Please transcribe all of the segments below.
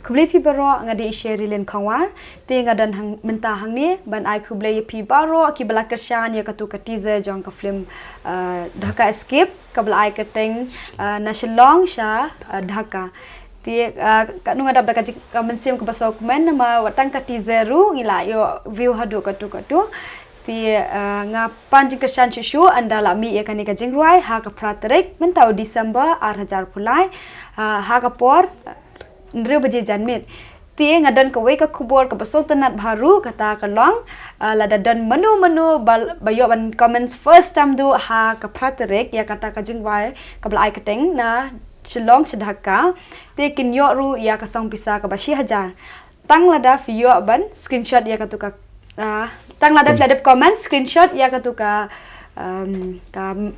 kublai pi baro ngadi Sherilin khawar te ngadan hang mentah hang ni ban ai kublai pi baro ki bala kersan ya katu ka teaser jong ka film Dhaka escape ka bala ai keteng na Shillong sha Dhaka ti ka nu ngadap ka mensim ka pasau komen ma watang ka teaser ru ngila yo view hadu katu ti ngapan jing kersan chu andala mi ya kanika jingruai ha ka pratrek mentau Disember 2000 pulai ha ka por Nre baje janmit ti ngadan ka wei ka kubor ka pasol tanat baru kata ka long lada dan menu bayo ban comments first time do ha ka pratrek ya kata ka jingwai ka blai ka teng na Shillong Dhaka ti kinyo ru ya ka song pisa ka bashi hajar tang lada video ban screenshot ya ka tu ka tang lada comment screenshot ya ka tu ka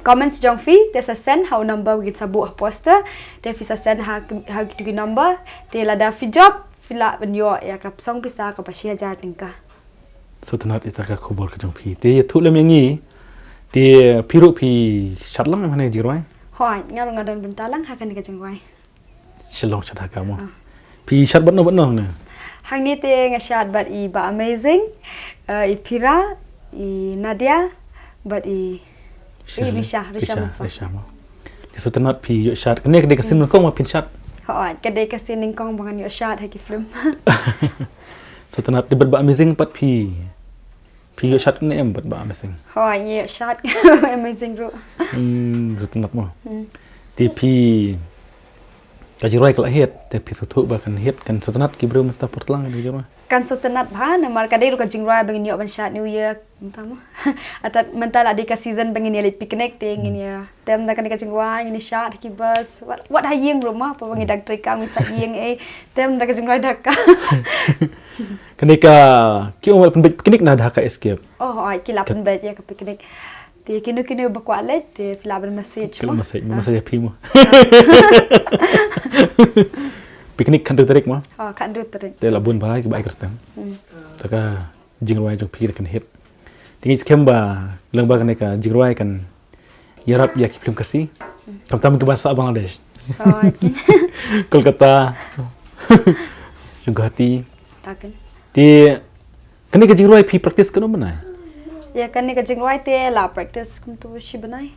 comments jong fi te sa send how number git sabu poster te fi sa send ha gitu number te lada fi job fila benyo ya ka song pisa ka pasia jar tingka so tanat ita ka khobor ka jong fi te thulem yangi te phiru phi shatlang mane jirwai hoi ngar ngadan bentalang ha kan ka jengwai Shillong Dhaka mo phi shat batno ne hang ni te ngashat bat I ba amazing I Pira I Nadia but Risha mo. So tanat pi yo shot. Kene kede kasin Nyngkong ma pin shot. Hoat kede kasin Nyngkong bangan yo shot haki film. So tanat debat ba amazing pat pi yo shot ne em bat ba amazing. Hoat yo shot amazing bro. So tanat mo. Ti pi kajirai kala het te pi sutu ba kan het kan so tanat ki bro mata portlang ni jero. Kan so tanat ba na mar kadai ka jingrai bangin yo ban shot new year tama atat mental ada ka season bangin ya picnic te ngin ya tem da kan ka jingrai ngin shot ki bus what ha yeng rumah pa bangin dak trika mi sa yeng tem da ka jingrai Dhaka kanika ki umar picnic na Dhaka escape oh ai ki lapan bet ya ka picnic te kinu bakwale te filaban message mo message pi mo picnic kan terik mo kan terik te labun balai ba ikram taka jingrai jong pi kan hit tingi skemba lengba kan ka jingrai kan yarap ya ki film kasi tam ke bahasa Bangladesh Kolkata Guwahati taken ti kan ka jingrai pi practice kan mana ya kan ka jingrai te la practice kum tu shibanai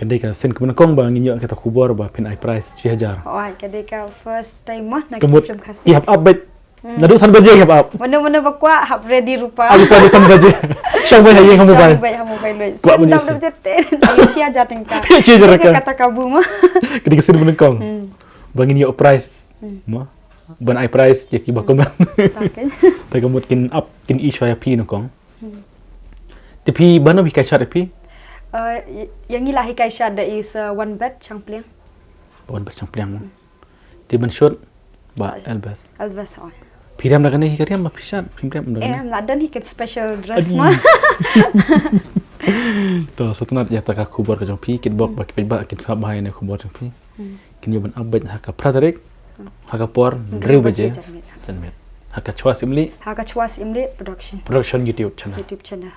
Kadai ka sen kemen kong ba nginyo kita kubor ba pin ai price 3000. Oh, kadai ka first time mah nak film kasi. Ihap update. Nadu san baje ihap up. Mana bakwa hap ready rupa. Aku tahu san baje. Syang bai hayeng mobile. Bai mobile loy. Sen tam dam jete. Ayo sia jating ka. Kata kabu mah. Kadai ka sen kemen kong. Ba nginyo price. Mah. Ban ai price je ki ba komen. Ta kamut kin up kin issue ya pi no kong. Tapi bana bi ka chat pi. Yang ilahi kaisha da is one bed changpliang. One bed changpliang. Ti ban shot ba Elbas. Oh. Piram na kanai hikariam ma pishat piram na. Ladan hikat special dress ma. To sotunat ya ta ka khubor ka jong pi kit bok ba kit ba kit sab hai ne khubor jong pi. Kin yo ban update ha ka pratarek ha ka por reu baje janmet. Ha ka chwas imli production YouTube channel.